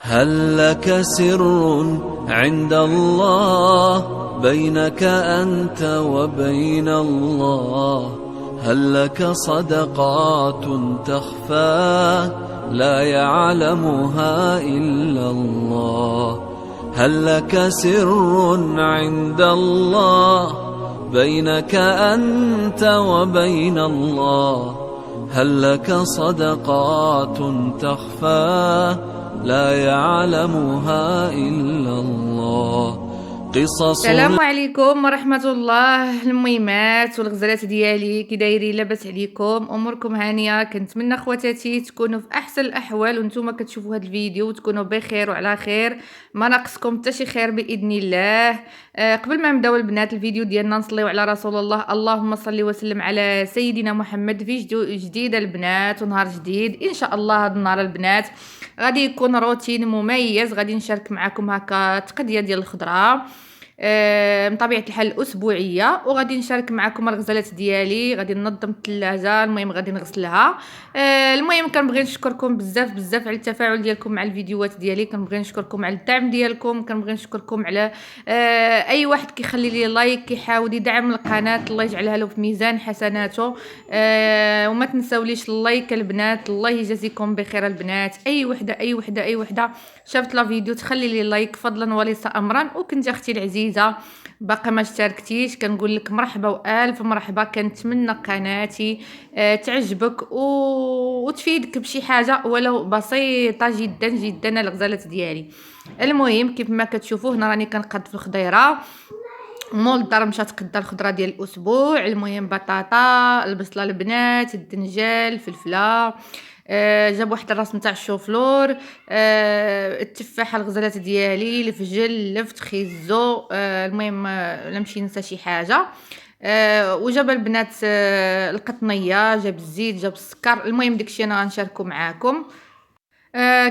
هل لك سر عند الله بينك أنت وبين الله؟ هل لك صدقات تخفى لا يعلمها إلا الله؟ هل لك سر عند الله بينك أنت وبين الله؟ هل لك صدقات تخفى لا يعلمها إلا الله؟ قصص. السلام عليكم ورحمة الله. المهمات والغزلات ديالي كي دايرين؟ لاباس عليكم؟ اموركم هانيه؟ كنتمنى خواتاتي تكونوا في احسن الاحوال وانتم كتشوفوا هذا الفيديو وتكونوا بخير وعلى خير، ما ناقصكم حتى شي خير باذن الله. قبل ما نبداو البنات الفيديو ديالنا نصليو على رسول الله، اللهم صل وسلم على سيدنا محمد. فيديو جديد البنات ونهار جديد ان شاء الله. هذا النهار البنات غادي يكون روتين مميز، غادي نشارك معكم هكا تقديه ديال الخضره من طبيعه الحال الاسبوعيه، وغادي نشارك معكم الغزلات ديالي. غادي ننظم الثلاجه، المهم غادي نغسلها. المهم كنبغي نشكركم بزاف على التفاعل ديالكم مع الفيديوهات ديالي، كنبغي نشكركم على الدعم ديالكم، كنبغي نشكركم على اي واحد كيخلي لي لايك كيحاول يدعم القناه، الله يجعلها له في ميزان حسناته. وما تنساوليش اللايك البنات، الله يجازيكم بخير البنات. اي وحده شافت لا فيديو تخلي لي لايك فضلا وليس امرا. وكنت اختي العزيزه باقي ما اشتركتيش، كنقول لك مرحبا والف مرحبا. كنتمنى قناتي تعجبك وتفيدك بشي حاجه ولو بسيطه جدا جدا الغزالات ديالي. المهم كيف ما كتشوفوا هنا راني كنقاد في الخضيره. مول الدار مشات قدا الخضره ديال الاسبوع. المهم بطاطا، البصله البنات، الدنجال، الفلفله، جاب واحد الراس نتاع الشوفلور، التفاحه، الغزلات ديالي، الفجل، اللفت، خيزو، المهم لا نمشي ننسى شي حاجه. وجاب البنات القطنيه، جاب الزيت، جاب السكر. المهم داكشي انا غنشاركو معاكم.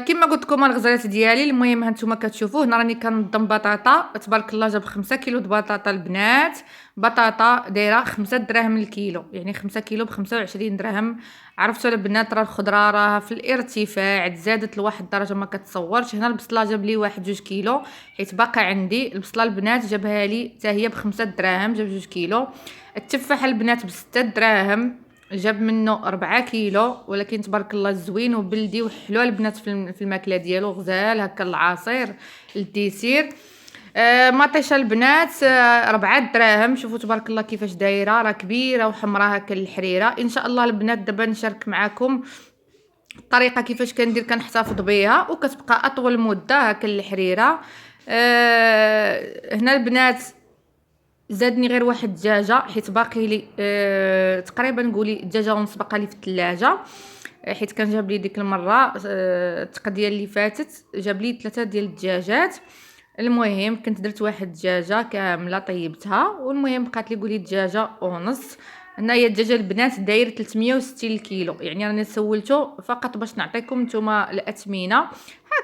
كما قلت لكم الغزالات ديالي. المهم هانتوما كتشوفوا هنا راني كنظم بطاطا، تبارك الله جاب 5 كيلو د بطاطا البنات. بطاطا دايره 5 دراهم الكيلو، يعني 5 كيلو ب 25 درهم. عرفتوا البنات راه الخضره راه في الارتفاع، تزادت لواحد الدرجه ما كتصورش. هنا البصله جاب لي 1 كيلو حيت باقي عندي البصله البنات، جابها لي حتى هي ب 5 دراهم، جاب 2 كيلو. التفاحه البنات ب6 دراهم، جاب منه 4 كيلو، ولكن تبارك الله زوين وبلدي وحلو البنات في الماكله ديالو، غزال هكا العصير الديسير. مطيشه البنات 4 دراهم. شوفوا تبارك الله كيفاش دايره، راه كبيره وحمراء هكا الحريره. ان شاء الله البنات دابا نشارك معكم الطريقه كيفاش كندير كنحتفظ بها وكتبقى اطول مده هكا الحريره. هنا البنات زادني غير واحد الدجاجه حيت باقي لي تقريبا نقولي دجاجه ونص باقا لي في الثلاجه، حيت كان جاب لي ديك المره التقديه اللي فاتت جاب لي 3 ديال الدجاجات. المهم كنت درت واحد الدجاجه كامله طيبتها، والمهم بقات لي قولي دجاجه ونص. هنايا الدجاجه البنات داير 360 كيلو، يعني راني سولته فقط باش نعطيكم نتوما الاثمنه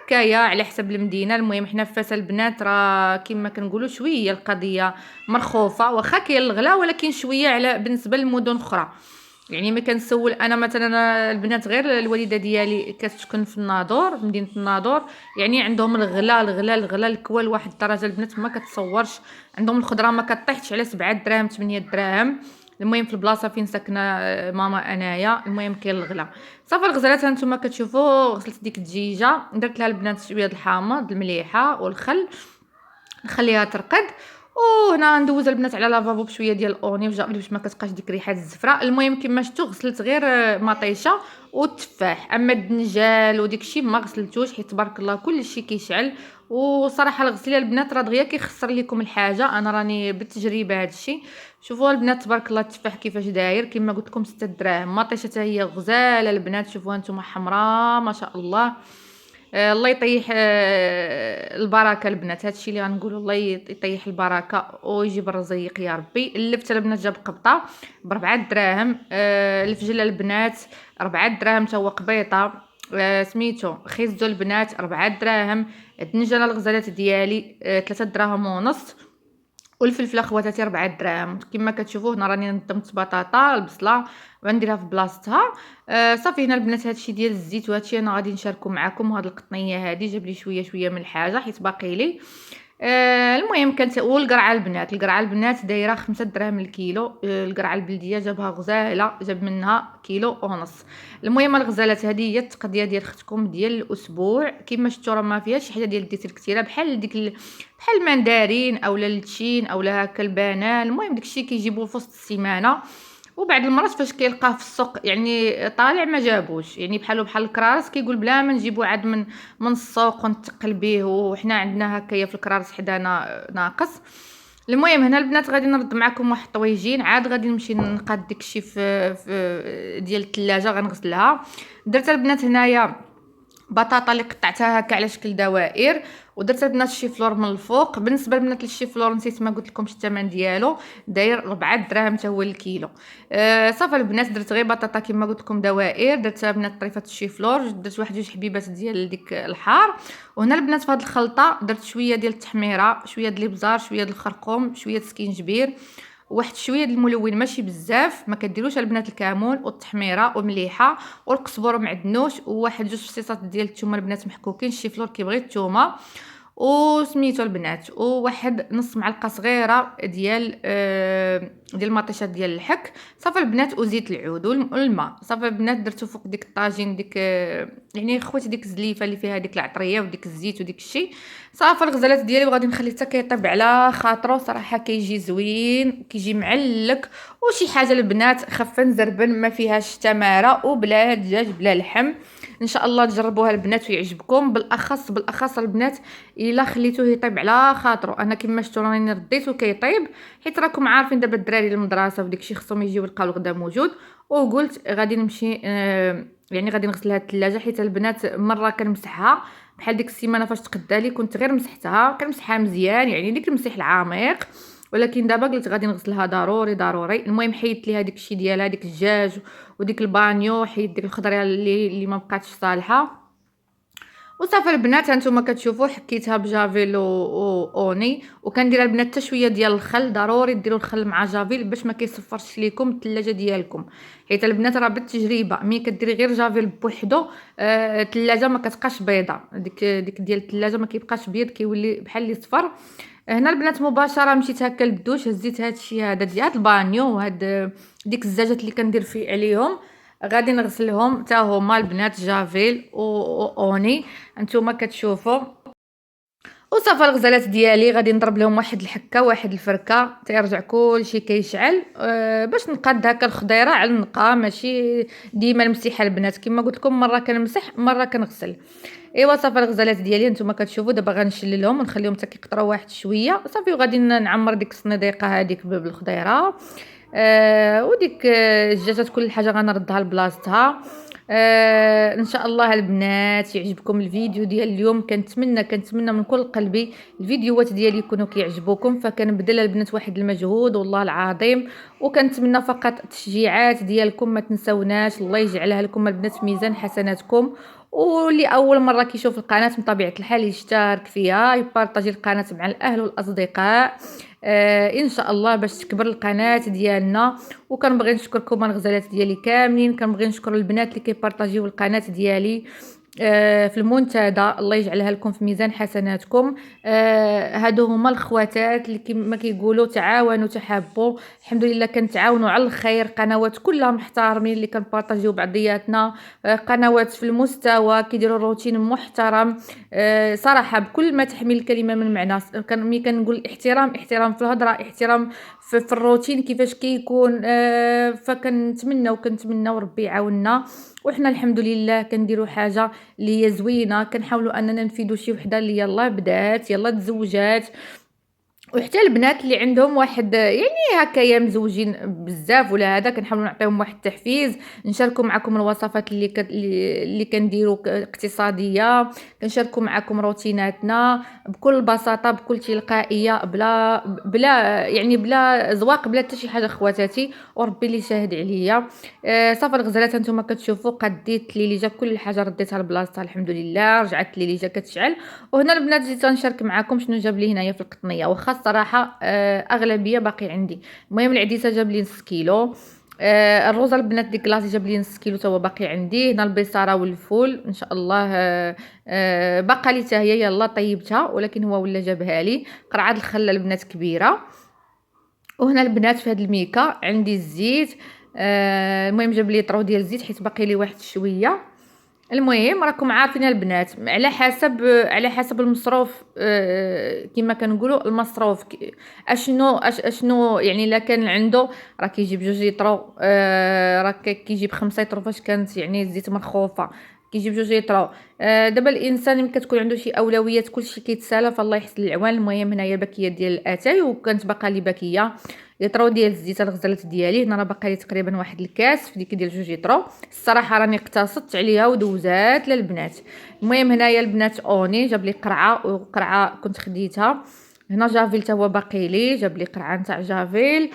هكايا على حسب المدينه. المهم حنا في فاس البنات راه كما كنقولوا شويه القضيه مرخوفه، واخا كاين الغلا ولكن شويه على بالنسبه للمدن الاخرى. يعني ما كنسول انا مثلا البنات، غير الوالده ديالي كتسكن في الناظور، في مدينه الناظور، يعني عندهم الغلا الكوال واحد الدرجه البنات ما كتصورش. عندهم الخضره ما كطيحش على 7 دراهم 8 دراهم. المهم في البلاصه فين ساكنه ماما انايا، المهم كاين الغلا. صافي الغزالات هانتوما كتشوفوا غسلت ديك الدجيجه، درت لها البنات شويه د الحامض، المليحه والخل، نخليها ترقد. وهنا ندوز البنات على لافابو بشويه ديال الاوني وجاقلي باش ما كتبقاش ديك ريحه الزفره. المهم كما شفتوا غسلت غير مطيشه والتفاح، اما الدنجال وديك الشيء ما غسلتوش حيت تبارك الله كل شيء كيشعل. وصراحه الغسيل البنات راه دغيا كيخسر لكم الحاجه، انا راني بالتجربه هذا الشيء. شوفوا البنات تبارك الله التفاح كيفاش داير، كما قلت لكم 6 دراهم. مطيشه حتى هي غزاله البنات، شوفوها نتوما حمراء ما شاء الله. الله يطيح البركه البنات، هادشي اللي غنقولوا، الله يطيح البركه ويجيب الرزيق يا ربي. اللفته البنات جاب قبطه ب4 دراهم. الفجل البنات 4 دراهم تا هو قبيطه. سميتو خيزو البنات 4 دراهم. الدنجله الغزالات ديالي 3 دراهم ونص. والفلفل اخواتاتي 4 دراهم. كما كتشوفوا هنا راني نظمت بطاطا البصله وغنديرها في بلاصتها. صافي هنا البنات هادشي ديال الزيت وهادشي انا غادي نشاركو معكم. وهاد القطنيه هادي جاب لي شويه من الحاجه حيت باقي لي. المهم كانت والقرعه البنات دايره 5 دراهم الكيلو. القرعه البلديه جابها غزاله، جاب منها كيلو ونص. المهم الغزالات هذه هي التقضيه ديال اختكم ديال الاسبوع. كما شفتوا راه ما فيهاش شي حاجه ديال الديسير كثيره بحال ديك بحال المندارين اولا التشين اولا هكا البنان. المهم داكشي كيجيبوه في وسط السيمانه، وبعد المرات فاش كيلقاه في السوق يعني طالع ما جابوش، يعني بحال الكرارس كيقول بلا ما نجيبو عاد من السوق ونتقل به، وحنا عندنا هكايا في الكرارس حدانا ناقص. المهم هنا البنات غادي نرد معكم واحد الطويجين، عاد غادي نمشي نقاد داكشي في ديال الثلاجه غنغسلها. درت البنات هنايا بطاطا اللي قطعتها هكا على شكل دوائر، ودرت البنات الشيفلور من الفوق. بالنسبه لبنات الشيفلور نسيت ما قلت لكمش الثمن ديالو، داير 4 دراهم حتى هو الكيلو. صافي البنات درت غير بطاطا كما قلت لكم دوائر، درتها بنات طريفه الشيفلور، درت واحد جوج حبيبات ديال ديك الحار. وهنا البنات في هذه الخلطه درت شويه ديال التحميره، شويه ديال الابزار، شويه ديال الخرقوم، شويه السكينجبير، واحد شويه د الملون ماشي بزاف، ما كديروش البنات الكمون والتحميره ومليحه والقزبر ومعدنوش، وواحد جوج فصيصات ديال الثومه البنات محكوكين. الشيفلور كيبغي الثومه وسميتو البنات، وواحد نص معلقه صغيره ديال المطيشه ديال الحك. صافي البنات وزيت العود والماء. صافي البنات درتو فوق ديك الطاجين ديك يعني خواتي ديك الزليفه اللي فيها ديك العطريه وديك الزيت وديك الشيء. صافي الغزالات ديالي وغادي نخليه حتى كيطيب على خاطرو، صراحه كيجي زوين كيجي معلك وشي حاجه البنات خفه نزربن ما فيهاش تماره وبلا دجاج بلا لحم. ان شاء الله تجربوها البنات ويعجبكم، بالاخص البنات الا خليتوه يطيب على خاطرو. انا كما شفتوا راني رديته كيطيب حيت راكم عارفين دابا الدراري للمدرسه وداكشي خصهم يجيو يلقاو الغدا موجود. وقلت غادي نمشي يعني غادي نغسل هاد الثلاجه حيت البنات مره كنمسحها بحال ديك السيمانه فاش تقدالي كنت غير مسحتها كنمسحها مزيان يعني ديك المسح العميق، ولكن دابا قلت غادي نغسلها ضروري. المهم حيدت ليها ديك الشيء ديالها ديك الدجاج وديك البانيو، حيد ديك الخضره اللي ما بقاتش صالحه. وصافي البنات هانتوما كتشوفوا حكيتها بجافيل اوني، وكندير البنات حتى شويه ديال الخل. ضروري ديروا الخل مع جافيل باش ما كيصفرش ليكم الثلاجه ديالكم، حيت البنات راه بالتجربه ملي كديري غير جافيل بوحدو الثلاجه ما كتبقاش بيضه، ديك ديال الثلاجه ما كيبقاش بيض كيولي بحال اللي صفر. هنا البنات مباشره مشيت هكا للدوش، هزيت هادشي هذا ديال البانيو وهاد ديك الزجاجات اللي كندير فيه عليهم غادي نغسلهم حتى هما البنات جافيل اوني انتوما كتشوفوا. وصافي الغزالات ديالي غادي نضرب لهم واحد الحكه واحد الفركه تيرجع كلشي كيشعل باش نقاد هكا الخضيره على النقا، ماشي ديما المسيحه البنات كما قلت لكم مره كنمسح مره كنغسل. ايوا صافي الغزالات ديالي نتوما كتشوفوا دابا غنشللهم ونخليهم حتى كيقطروا واحد شويه. صافي وغادي نعمر ديك الصنيديقه هذيك بالخضيره وديك الدجاجات كل حاجه غنردها لبلاصتها. ان شاء الله البنات يعجبكم الفيديو ديال اليوم. كنتمنى من كل قلبي الفيديوهات ديالي يكونوا كيعجبوكم، فكنبذل البنات واحد المجهود والله العظيم، وكنتمنى فقط التشجيعات ديالكم ما تنسوناش. الله يجعلها لكم البنات في ميزان حسناتكم، واللي اول مره كيشوف القناه من طبيعه الحال يشترك فيها يبارطاجي القناه مع الاهل والاصدقاء ان شاء الله باش تكبر القناه ديالنا. وكنبغي نشكركم الغزالات ديالي كاملين، كنبغي نشكر البنات اللي كيبارطاجيو القناه ديالي في المنتدى، الله يجعلها لكم في ميزان حسناتكم. هادو هما الخواتات اللي كما كيقولوا تعاونوا تحابوا. الحمد لله كنتعاونوا على الخير، قنوات كلها محترمين اللي كنبارطاجيو بعضياتنا، قنوات في المستوى كيديروا روتين محترم صراحه بكل ما تحمل الكلمه من معنى. ملي كنقول احترام في الهضره، احترام في الروتين كيفاش كيكون فكنتمنى ربي يعاوننا. وحنا الحمد لله كنديروا حاجه اللي هي زوينه، كنحاولوا اننا نفيدوا شي وحده اللي يلاه بدات يلاه تزوجات، وحتى البنات اللي عندهم واحد يعني هكايا مزوجين بزاف ولا هذا كنحاولوا نعطيهم واحد التحفيز. نشاركوا معكم الوصفات اللي كنديروا اقتصاديه، كنشاركوا معكم روتيناتنا بكل بساطه بكل تلقائيه بلا زواق بلا حتى شي حاجه خواتاتي، وربي اللي شاهد عليا. صافي الغزالات انتم كتشوفوا قديت لي جا كل حاجه رديتها لبلاصتها الحمد لله، رجعت لي جا كتشعل. وهنا البنات جيت نشارك معكم شنو جاب لي هنايا في القطنيه، واخا الصراحه اغلبيه باقي عندي. المهم العديسه جاب لي نص كيلو. الروزه البنات ديك كلاصي جاب لي نص كيلو تا هو باقي عندي. هنا البيصاره والفول ان شاء الله باقا لي حتى هي، يلا طيبتها ولكن هو ولا جابها لي. قرعه الخل البنات كبيره. وهنا البنات في هذا الميكا عندي الزيت. المهم جاب لي طرو ديال الزيت حيت باقي لي واحد شويه. المهم راكم عارفين البنات على حسب المصروف، كما كنقولوا المصروف اشنو يعني. الا كان عنده راه كيجيب 2 لتر، راه كيجيب 5 لتر فاش كانت يعني الزيت مرخوفه، كيجيب 2 لتر. دابا الانسان ملي كتكون عنده شي اولويات كلشي كيتسالى، فالله يحسن العوان. المهم هنايا باكيه ديال الاتاي وكانت باقا لي باكيه لترو ديال الزيت الغزالات ديالي. هنا راه باقا لي تقريبا واحد الكاس في ديك ديال 2 لتر. الصراحه راني اقتصدت عليها ودوزات للبنات. المهم هنايا البنات اوني جاب لي قرعه، وقرعه كنت خديتها. هنا جافيل تا هو باقي لي، جاب لي قرعه نتاع جافيل.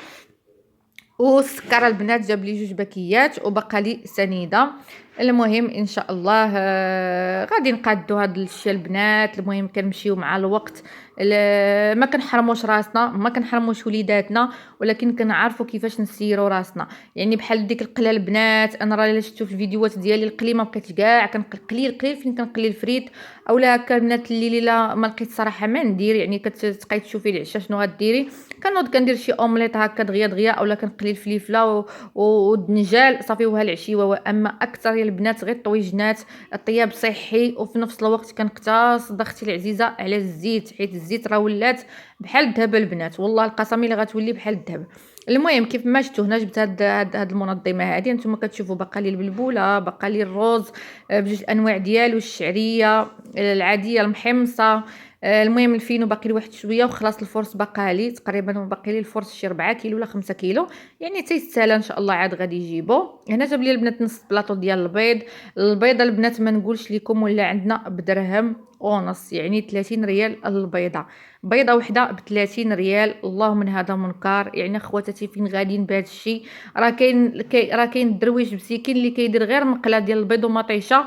والسكر البنات جاب لي 2 باكيات وبقى لي سنيده. المهم ان شاء الله غادي نقادو هاد الشيء البنات. المهم كنمشيو مع الوقت، ما كنحرموش راسنا، ما كنحرموش وليداتنا، ولكن كنعرفوا كيفاش نسيروا راسنا. يعني بحال ديك القله البنات، انا راه الا شفتو في الفيديوهات ديالي القلي ما بقيتش كاع كنقلي قليل فين كنقلي الفريت اولا هكا البنات. الليل ما لقيت صراحه ما ندير، يعني كتبقاي تشوفي العشاء شنو غديري. كنوض كندير شي اومليط هكا دغيا دغيا، اولا كنقلي الفليفله والدنجال صافي وها العشيوه. اما اكثر يا البنات غير الطويجنات، الطياب صحي وفي نفس الوقت كنقتصد اختي العزيزه على الزيت، حيت الزيت راه ولات بحال الذهب البنات، والله القسم الا غتولي بحال الذهب. المهم كيف ما شفتوا هنا جبت هاد المنظمه هذه. نتوما كتشوفوا باقا لي البلبوله، باقا لي الروز بجوج انواع ديالو، الشعريه العاديه المحمصه. المهم الفينو باقي لي واحد شويه، وخلاص الفرص باقا لي تقريبا، باقي لي الفرص شي 4 كيلو ولا 5 كيلو، يعني تيستاهل ان شاء الله. عاد غادي يجيبو. هنا جاب لي البنات نص بلاطو ديال البيض البنات ما نقولش لكم ولا عندنا بدرهم ونص، يعني 30 ريال البيضه. بيضه وحده ب 30 ريال، اللهم من هذا منكر. يعني خواتاتي فين غاديين بهذا الشيء؟ راه كاين الدرويش مسكين اللي كيدير غير مقله ديال البيض ومطيشه،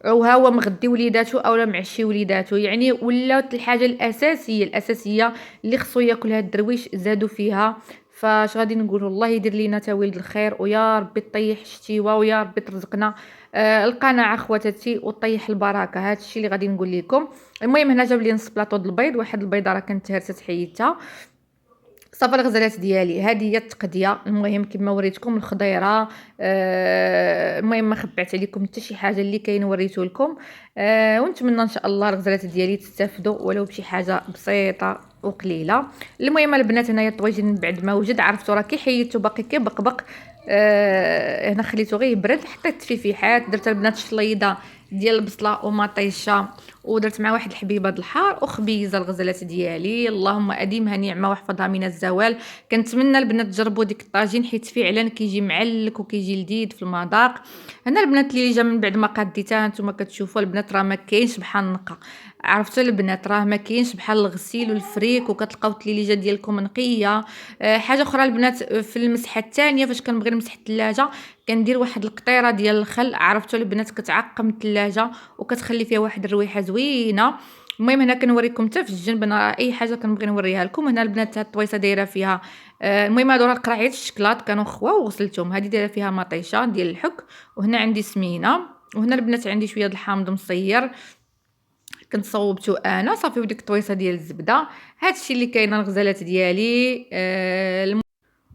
وها هو مغدي وليداتو اولا معشي وليداتو. يعني ولات الحاجه الاساسيه اللي خصو ياكلها الدرويش زادوا فيها. فاش غادي نقول؟ الله يدير لينا تا ولد الخير، ويا ربي طيح الشتيوه، ويا ربي ترزقنا القناعه خواتاتي وطيح البركه. هذا الشيء اللي غادي نقول لكم. المهم هنا جاب لي نص بلاطو د البيض، واحد البيضه راه كانت هرست حيدتها. صافي الغزالات ديالي هذه هي التقديه. المهم كما وريتكم الخضيره، المهم ما خبعت عليكم حتى شي حاجه اللي كاين وريته لكم. ونتمنى ان شاء الله الغزالات ديالي تستافدوا ولو بشي حاجه بسيطه وقليله. المهم البنات هنايا الطويجين من بعد ما وجد عرفتوا راه كي حيدته باقي كيبقبق. هنا خليته غير يبرد، حطيت فيه فيحات، درت البنات شليضه ديال البصله ومطيشه، ودرت مع واحد الحبيبه د الحار وخبيزه الغزالات ديالي. اللهم اديمها نعمه واحفظها من الزوال. كنتمنى البنات تجربوا ديك الطاجين حيت فعلا كيجي معلك وكيجي لذيذ في المذاق. هنا البنات اللي جا من بعد ما قديتها نتوما كتشوفوا البنات راه ما كاينش بحال النقه. عرفتوا البنات راه ما كاينش بحال الغسيل والفريك، وكتلقاو التليجه ديالكم نقيه. حاجه اخرى البنات في المسحه الثانيه فاش كنبغي نمسح الثلاجه كندير واحد القطيره ديال الخل. عرفتوا البنات كتعقم الثلاجه وكتخلي فيها واحد الرويحه زوينه. المهم هنا كنوريكم حتى في الجنب، انا اي حاجه كنبغي نوريها لكم. هنا البنات هاد الطويصه دايره فيها المهم هادو راه القراعيات الشكلاط كانوا خوا وغسلتهم. هذه دايره فيها مطيشه ديال الحك، وهنا عندي سمينه، وهنا البنات عندي شويه د الحامض مصير كنت صوبته انا صافي، وديك الطويصه ديال الزبده. هادشي اللي كاينه الغزالات ديالي.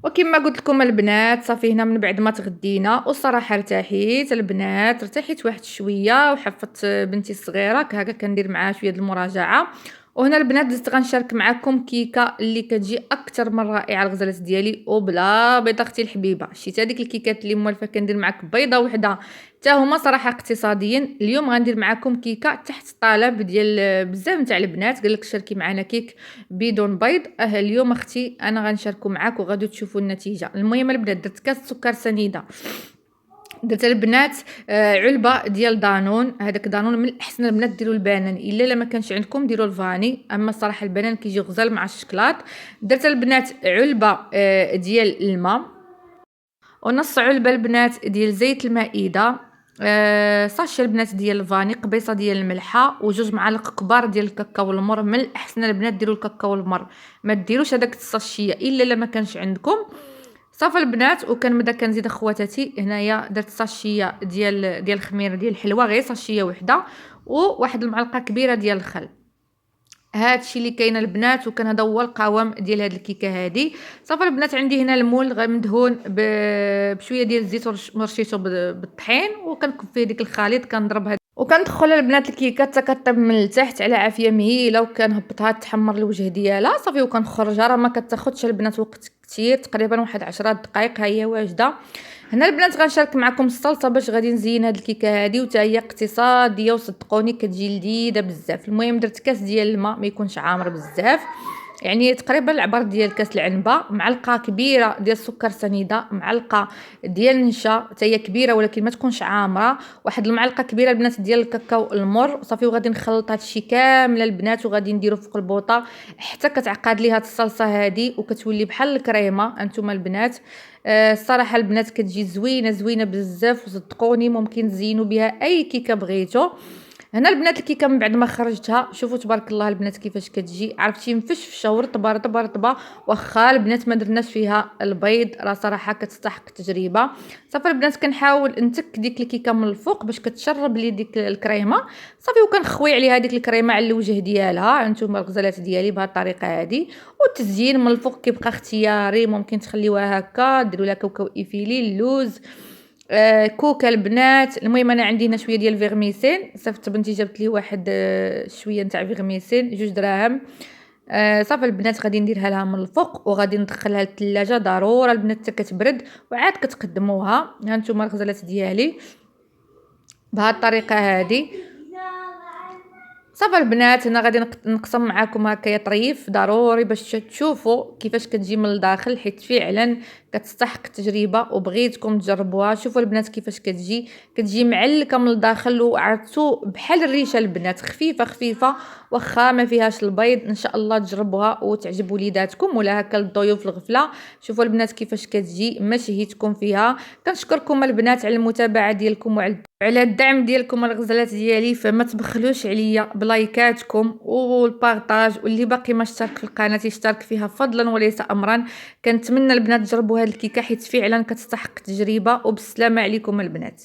وكما قلت لكم البنات صافي هنا من بعد ما تغدينا والصراحه ارتحيت البنات، ارتحيت واحد شويه وحفظت بنتي الصغيره هكا كندير معاها شويه المراجعه. وهنا البنات درت غنشارك معكم كيكه اللي كتجي اكثر من رائعه الغزالات ديالي وبلا بيضه اختي الحبيبه. شتي هذيك الكيكات اللي موالفه كندير معاك بيضه وحده حتى هما صراحه اقتصاديين. اليوم غندير معكم كيكه تحت طلب ديال بزاف نتاع البنات، قال لك شاركي معنا كيك بدون بيض. اليوم اختي انا غنشاركو معاك وغادي تشوفوا النتيجه. المهم البنات درت كاس سكر سنيده، درت البنات علبه ديال دانون. هذاك دانون من الاحسن البنات ديروا البنان، الا ما كانش عندكم ديروا الفاني، اما الصراحه البنان كيجي غزال مع الشكلاط. درت البنات علبه ديال الماء، ونص علبه البنات ديال زيت المائده، ساشي البنات ديال الفاني، قبيصه ديال الملحه، وجوج معالق كبار ديال الكاكاو المر. من الاحسن البنات ديروا الكاكاو المر، ما ديروش هذاك الساشيه الا لما كانش عندكم. صافي البنات، وكنبدا كنزيد اخواتاتي هنايا درت ساشيه ديال الخميره ديال الحلوه، غير ساشيه وحده، وواحد المعلقه كبيره ديال الخل. هادشي اللي كاين البنات، وكان هذا هو القوام ديال هاد الكيكه هادي. صافي البنات، عندي هنا المول مدهون بشويه ديال الزيت ورشيته بالطحين، وكنكب فيه ديك الخليط كنضرب هاد، وكندخل البنات الكيكه حتى كطيب من التحت على عافيه مهيله، وكنهبطها تحمر الوجه ديالها صافي، وكنخرجها. راه ما كتاخذش البنات وقت كثير، تقريبا واحد 10 دقائق ها هي واجده. هنا البنات غنشارك معكم الصلصه باش غادي نزين هاد الكيكه هادي، وتا هي اقتصاديه وصدقوني كتجي لذيذه بزاف. المهم درت كاس ديال الماء ما يكونش عامر بزاف، يعني تقريبا العبار ديال كاس العنبه، معلقه كبيره ديال السكر سنيده، معلقه ديال النشا حتى هي كبيره ولكن ما تكونش عامره، واحد المعلقه كبيره البنات ديال الكاكاو المر صافي. وغادي نخلط هادشي كامل البنات، وغادي نديرو فوق البوطه حتى كتعقد لي هاد الصلصه هادي وكتولي بحال الكريمه. انتم البنات الصراحه البنات كتجي زوينه زوينه بزاف، وصدقوني ممكن تزينوا بها اي كيكه بغيتو. هنا البنات الكيكه من بعد ما خرجتها، شوفوا تبارك الله البنات كيفاش كتجي، عرفتي مفشفشه ورطبه رطبه رطبه. واخا البنات ما درناش فيها البيض، راه صراحه كتستحق التجربه. صافي البنات كنحاول نتك ديك الكيكه من الفوق باش كتشرب لي ديك الكريمه صافي، وكنخوي عليها ديك الكريمه على الوجه ديالها. هانتوما الغزالات ديالي بهذه الطريقه هذه. والتزيين من الفوق كيبقى اختياري، ممكن تخليوها هكا، ديروا لها كاوكاو ايفيلي، اللوز، كوكا البنات. المهم انا عندي هنا شويه ديال الفيغميسين، صيفط بنتي جابت لي واحد شويه نتاع فيغميسين 2 دراهم. صافي البنات غادي نديرها لها من الفوق، وغادي ندخلها للثلاجه ضروري البنات حتى كتبرد، وعاد كتقدموها. ها نتوما الغزالات ديالي بهذه الطريقه هذه. صافي البنات انا غادي نقسم معكم هكايا طريف ضروري باش تشوفوا كيفاش كتجي من الداخل، حيت فعلا كتستحق التجربه وبغيتكم تجربوها. شوفوا البنات كيفاش كتجي معلكه من الداخل، وعرفتوا بحال الريشه البنات، خفيفه خفيفه واخا ما فيهاش البيض. ان شاء الله تجربوها وتعجب وليداتكم ولا هكا للضيوف الغفله. شوفوا البنات كيفاش كتجي، ما شهيتكم فيها. كنشكركم البنات على المتابعه ديالكم وعلى الدعم ديالكم الغزالات ديالي، فما تبخلوش عليا بلايكاتكم والبارطاج، واللي باقي ما اشترك في القناه يشترك فيها فضلا وليس امرا. كنتمنى البنات تجربوا هذه الكيكه حيت فعلا كتستحق التجربه. وبالسلامه عليكم البنات.